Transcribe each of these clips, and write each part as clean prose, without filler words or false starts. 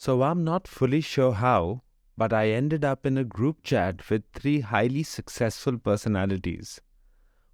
So I'm not fully sure how, but I ended up in a group chat with three highly successful personalities.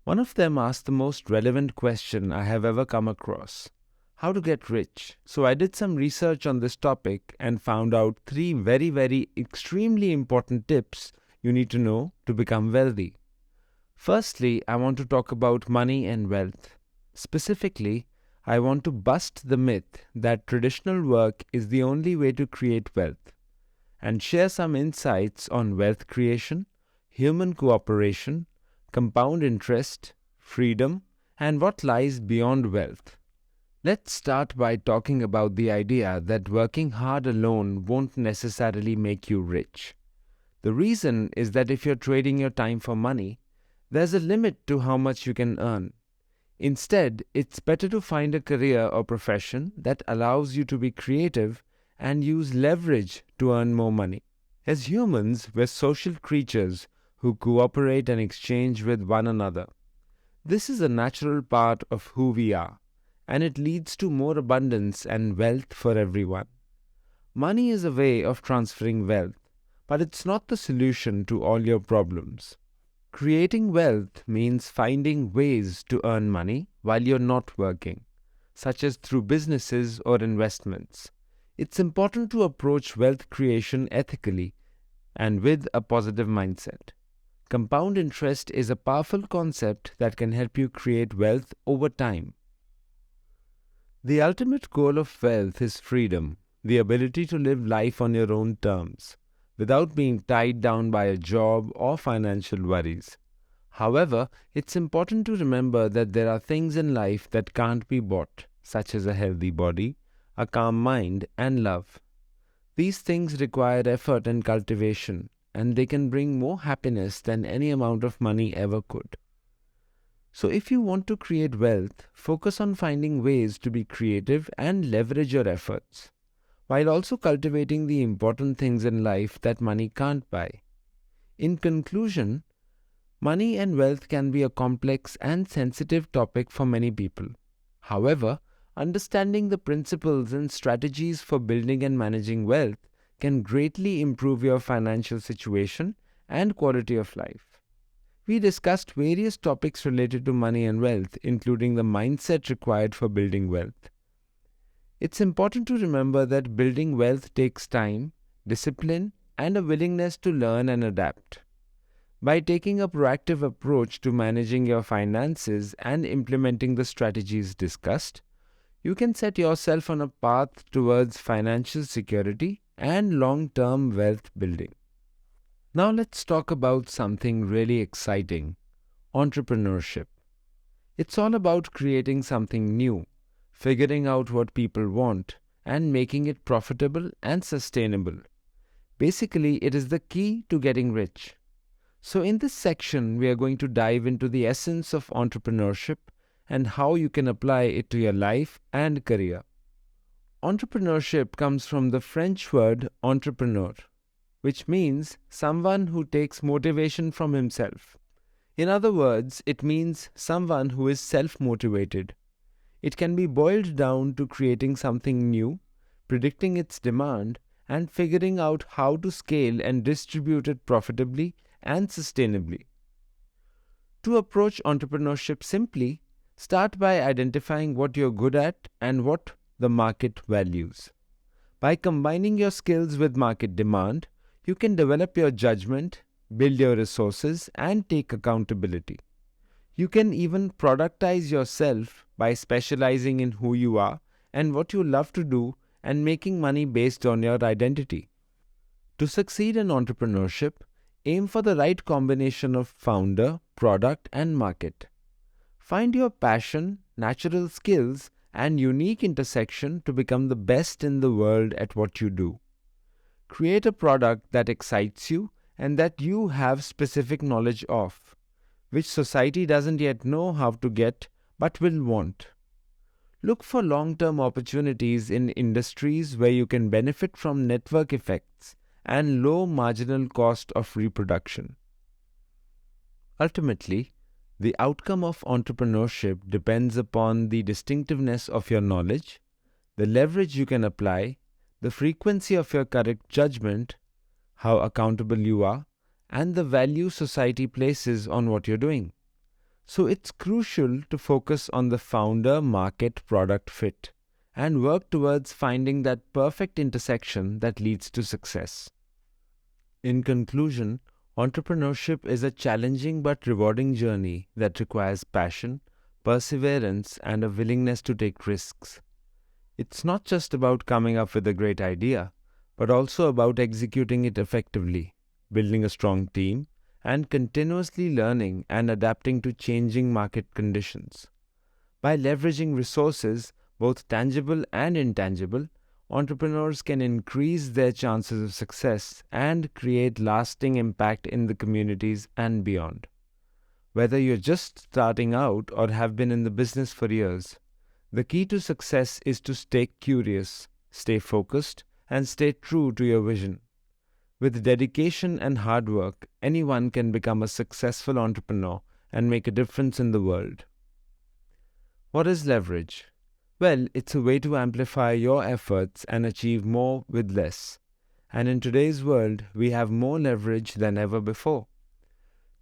One of them asked the most relevant question I have ever come across: how to get rich. So I did some research on this topic and found out three very extremely important tips you need to know to become wealthy. Firstly, I want to talk about money and wealth. Specifically, I want to bust the myth that traditional work is the only way to create wealth and share some insights on wealth creation, human cooperation, compound interest, freedom, and what lies beyond wealth. Let's start by talking about the idea that working hard alone won't necessarily make you rich. The reason is that if you're trading your time for money, there's a limit to how much you can earn. Instead, it's better to find a career or profession that allows you to be creative and use leverage to earn more money. As humans, we're social creatures who cooperate and exchange with one another. This is a natural part of who we are, and it leads to more abundance and wealth for everyone. Money is a way of transferring wealth, but it's not the solution to all your problems. Creating wealth means finding ways to earn money while you're not working, such as through businesses or investments. It's important to approach wealth creation ethically and with a positive mindset. Compound interest is a powerful concept that can help you create wealth over time. The ultimate goal of wealth is freedom, the ability to live life on your own terms, without being tied down by a job or financial worries. However, it's important to remember that there are things in life that can't be bought, such as a healthy body, a calm mind, and love. These things require effort and cultivation, and they can bring more happiness than any amount of money ever could. So if you want to create wealth, focus on finding ways to be creative and leverage your efforts, while also cultivating the important things in life that money can't buy. In conclusion, money and wealth can be a complex and sensitive topic for many people. However, understanding the principles and strategies for building and managing wealth can greatly improve your financial situation and quality of life. We discussed various topics related to money and wealth, including the mindset required for building wealth. It's important to remember that building wealth takes time, discipline, and a willingness to learn and adapt. By taking a proactive approach to managing your finances and implementing the strategies discussed, you can set yourself on a path towards financial security and long-term wealth building. Now let's talk about something really exciting: entrepreneurship. It's all about creating something new, figuring out what people want, and making it profitable and sustainable. Basically, it is the key to getting rich. So in this section, we are going to dive into the essence of entrepreneurship and how you can apply it to your life and career. Entrepreneurship comes from the French word entrepreneur, which means someone who takes motivation from himself. In other words, it means someone who is self-motivated. It can be boiled down to creating something new, predicting its demand, and figuring out how to scale and distribute it profitably and sustainably. To approach entrepreneurship simply, start by identifying what you're good at and what the market values. By combining your skills with market demand, you can develop your judgment, build your resources, and take accountability. You can even productize yourself by specializing in who you are and what you love to do and making money based on your identity. To succeed in entrepreneurship, aim for the right combination of founder, product, and market. Find your passion, natural skills, and unique intersection to become the best in the world at what you do. Create a product that excites you and that you have specific knowledge of, which society doesn't yet know how to get but will want. Look for long-term opportunities in industries where you can benefit from network effects and low marginal cost of reproduction. Ultimately, the outcome of entrepreneurship depends upon the distinctiveness of your knowledge, the leverage you can apply, the frequency of your correct judgment, how accountable you are, and the value society places on what you're doing. So it's crucial to focus on the founder market product fit and work towards finding that perfect intersection that leads to success. In conclusion, entrepreneurship is a challenging but rewarding journey that requires passion, perseverance, and a willingness to take risks. It's not just about coming up with a great idea, but also about executing it effectively, building a strong team, and continuously learning and adapting to changing market conditions. By leveraging resources, both tangible and intangible, entrepreneurs can increase their chances of success and create lasting impact in the communities and beyond. Whether you're just starting out or have been in the business for years, the key to success is to stay curious, stay focused, and stay true to your vision. With dedication and hard work, anyone can become a successful entrepreneur and make a difference in the world. What is leverage? Well, it's a way to amplify your efforts and achieve more with less. And in today's world, we have more leverage than ever before.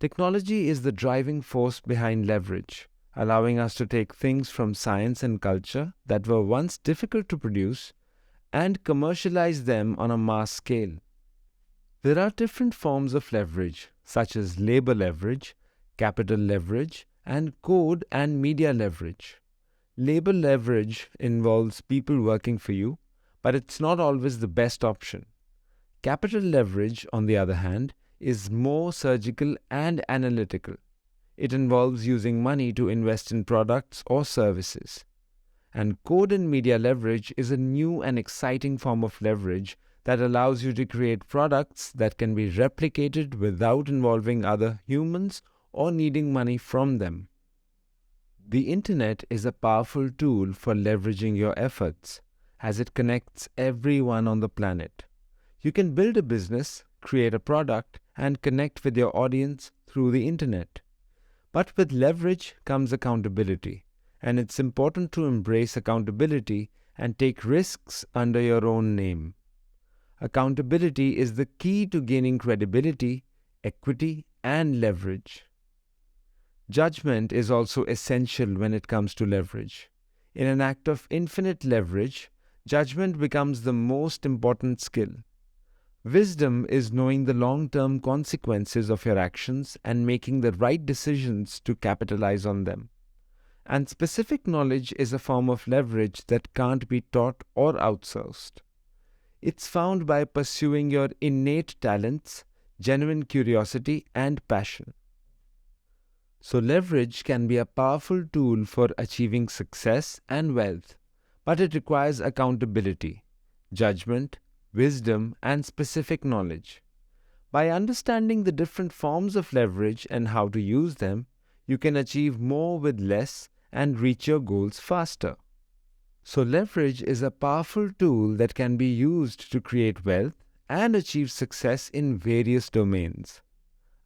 Technology is the driving force behind leverage, allowing us to take things from science and culture that were once difficult to produce and commercialize them on a mass scale. There are different forms of leverage, such as labor leverage, capital leverage, and code and media leverage. Labor leverage involves people working for you, but it's not always the best option. Capital leverage, on the other hand, is more surgical and analytical. It involves using money to invest in products or services. And code and media leverage is a new and exciting form of leverage that allows you to create products that can be replicated without involving other humans or needing money from them. The internet is a powerful tool for leveraging your efforts, as it connects everyone on the planet. You can build a business, create a product, and connect with your audience through the internet. But with leverage comes accountability, and it's important to embrace accountability and take risks under your own name. Accountability is the key to gaining credibility, equity, and leverage. Judgment is also essential when it comes to leverage. In an act of infinite leverage, judgment becomes the most important skill. Wisdom is knowing the long-term consequences of your actions and making the right decisions to capitalize on them. And specific knowledge is a form of leverage that can't be taught or outsourced. It's found by pursuing your innate talents, genuine curiosity, and passion. So leverage can be a powerful tool for achieving success and wealth, but it requires accountability, judgment, wisdom, and specific knowledge. By understanding the different forms of leverage and how to use them, you can achieve more with less and reach your goals faster. So leverage is a powerful tool that can be used to create wealth and achieve success in various domains.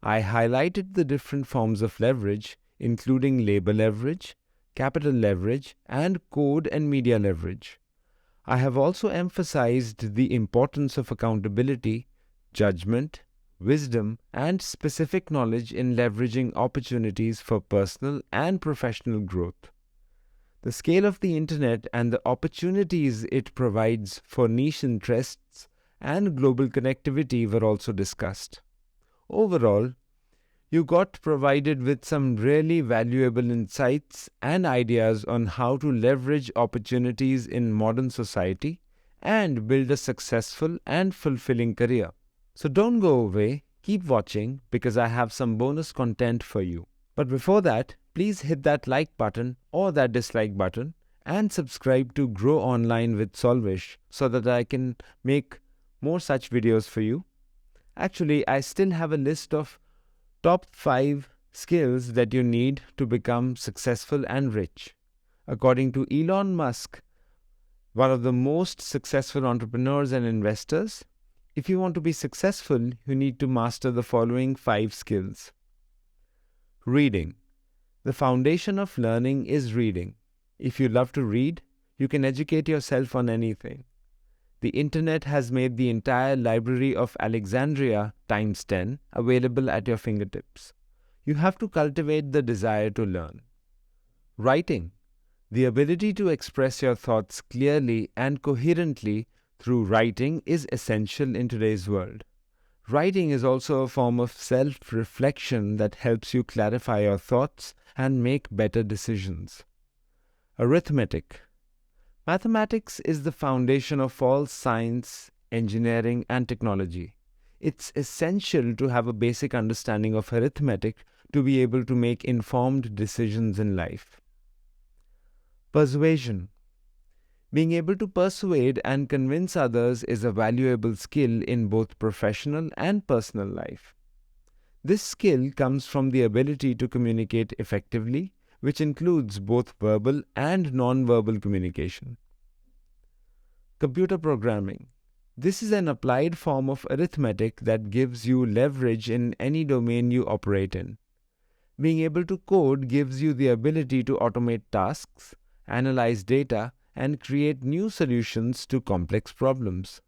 I highlighted the different forms of leverage, including labor leverage, capital leverage, and code and media leverage. I have also emphasized the importance of accountability, judgment, wisdom, and specific knowledge in leveraging opportunities for personal and professional growth. The scale of the internet and the opportunities it provides for niche interests and global connectivity were also discussed. Overall, you got provided with some really valuable insights and ideas on how to leverage opportunities in modern society and build a successful and fulfilling career. So don't go away, keep watching because I have some bonus content for you. But before that, please hit that like button or that dislike button and subscribe to Grow Online with Solvish so that I can make more such videos for you. Actually, I still have a list of top 5 skills that you need to become successful and rich. According to Elon Musk, one of the most successful entrepreneurs and investors, if you want to be successful, you need to master the following 5 skills. Reading. The foundation of learning is reading. If you love to read, you can educate yourself on anything. The internet has made the entire Library of Alexandria times 10 available at your fingertips. You have to cultivate the desire to learn. Writing. The ability to express your thoughts clearly and coherently through writing is essential in today's world. Writing is also a form of self-reflection that helps you clarify your thoughts and make better decisions. Arithmetic. Mathematics is the foundation of all science, engineering, and technology. It's essential to have a basic understanding of arithmetic to be able to make informed decisions in life. Persuasion. Being able to persuade and convince others is a valuable skill in both professional and personal life. This skill comes from the ability to communicate effectively, which includes both verbal and non-verbal communication. Computer programming. This is an applied form of arithmetic that gives you leverage in any domain you operate in. Being able to code gives you the ability to automate tasks, analyze data, and create new solutions to complex problems.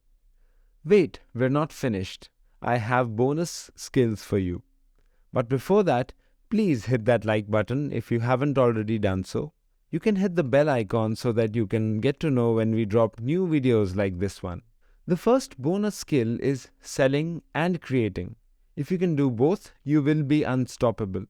Wait, we're not finished. I have bonus skills for you. But before that, please hit that like button if you haven't already done so. You can hit the bell icon so that you can get to know when we drop new videos like this one. The first bonus skill is selling and creating. If you can do both, you will be unstoppable.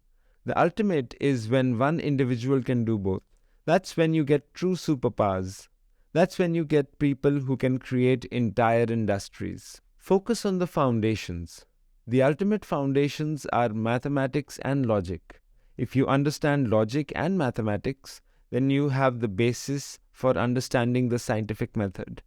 The ultimate is when one individual can do both. That's when you get true superpowers. That's when you get people who can create entire industries. Focus on the foundations. The ultimate foundations are mathematics and logic. If you understand logic and mathematics, then you have the basis for understanding the scientific method.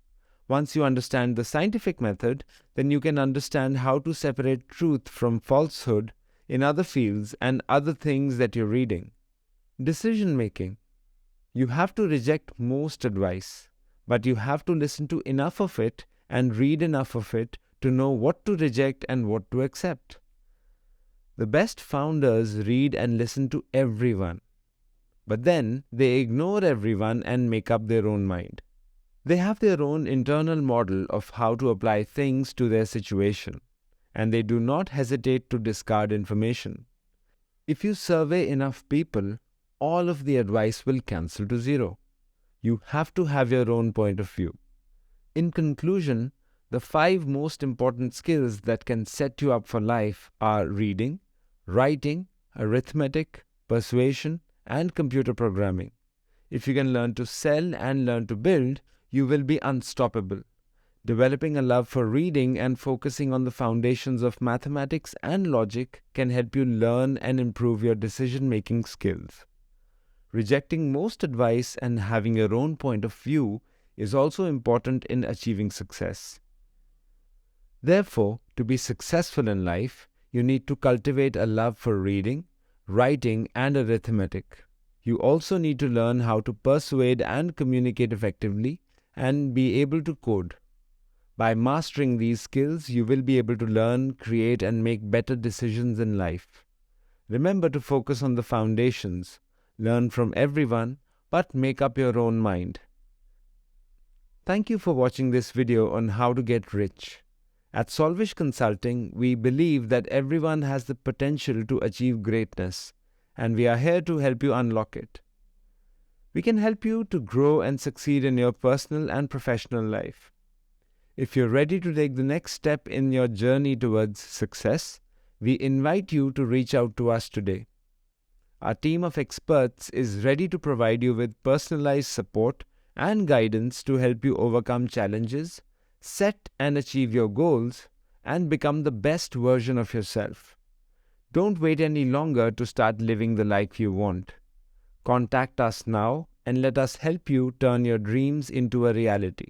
Once you understand the scientific method, then you can understand how to separate truth from falsehood in other fields and other things that you're reading. Decision making. You have to reject most advice, but you have to listen to enough of it and read enough of it to know what to reject and what to accept. The best founders read and listen to everyone, but then they ignore everyone and make up their own mind. They have their own internal model of how to apply things to their situation, and they do not hesitate to discard information. If you survey enough people, all of the advice will cancel to zero. You have to have your own point of view. In conclusion, the 5 most important skills that can set you up for life are reading, writing, arithmetic, persuasion, and computer programming. If you can learn to sell and learn to build, you will be unstoppable. Developing a love for reading and focusing on the foundations of mathematics and logic can help you learn and improve your decision-making skills. Rejecting most advice and having your own point of view is also important in achieving success. Therefore, to be successful in life, you need to cultivate a love for reading, writing, and arithmetic. You also need to learn how to persuade and communicate effectively and be able to code. By mastering these skills, you will be able to learn, create, and make better decisions in life. Remember to focus on the foundations. Learn from everyone, but make up your own mind. Thank you for watching this video on how to get rich. At Solvish Consulting, we believe that everyone has the potential to achieve greatness, and we are here to help you unlock it. We can help you to grow and succeed in your personal and professional life. If you're ready to take the next step in your journey towards success, we invite you to reach out to us today. Our team of experts is ready to provide you with personalized support and guidance to help you overcome challenges, set and achieve your goals, and become the best version of yourself. Don't wait any longer to start living the life you want. Contact us now and let us help you turn your dreams into a reality.